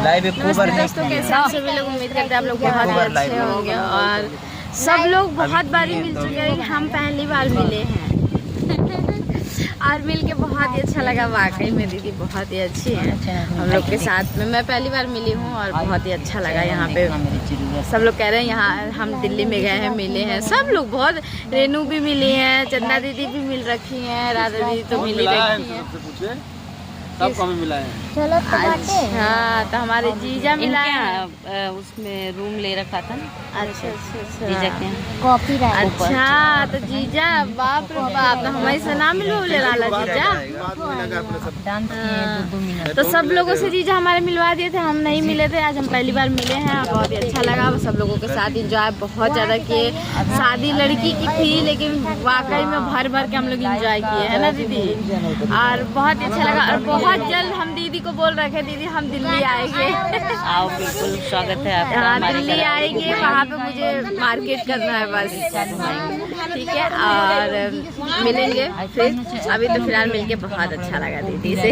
Live अक्टूबर दोस्तों कैसे आप सभी लोग, उम्मीद करते हैं आप लोग बहुत ही अच्छे होंगे। और सब लोग बहुत बारी मिल चुके हैं, हम पहली बार मिले हैं और मिल के बहुत ही अच्छा लगा। वाकई में दीदी बहुत ही अच्छी हैं, हम लोग के साथ में मैं पहली बार मिली हूँ और बहुत ही अच्छा लगा। यहाँ पे सब लोग कह रहे हैं यहाँ हम दिल्ली में गए हैं, मिले हैं सब लोग बहुत। रेनू भी मिली हैं, चंदा दीदी भी मिल रखी हैं, राधा दीदी तो मिली रखी हैं, सबको हमें मिला है। चलो हाँ, तो हमारे जीजा मिला है, उसमें रूम ले रखा था ना। अच्छा अच्छा अच्छा, जीजा के कॉपी अच्छा तो जीजा बाप रे बाप, तो हमारे से ना मिलो ले रहा जीजा। तो सब लोगों से जीजा हमारे मिलवा दिए थे, हम नहीं मिले थे, आज हम पहली बार मिले हैं। बहुत ही अच्छा लगा, सब लोगों के साथ इंजॉय बहुत ज़्यादा किए। शादी लड़की की थी लेकिन वाकई में भर भर के हम लोग इंजॉय किए है ना दीदी, और बहुत ही अच्छा लगा। और बहुत जल्द हम दीदी को बोल रहे थे, दीदी हम दिल्ली आएंगे। आओ, बिल्कुल स्वागत है आपका। हाँ दिल्ली आएंगे, वहाँ पे मुझे मार्केट करना है बस, ठीक है, और मिलेंगे फिर। अभी तो फिलहाल मिलके बहुत अच्छा लगा दीदी से।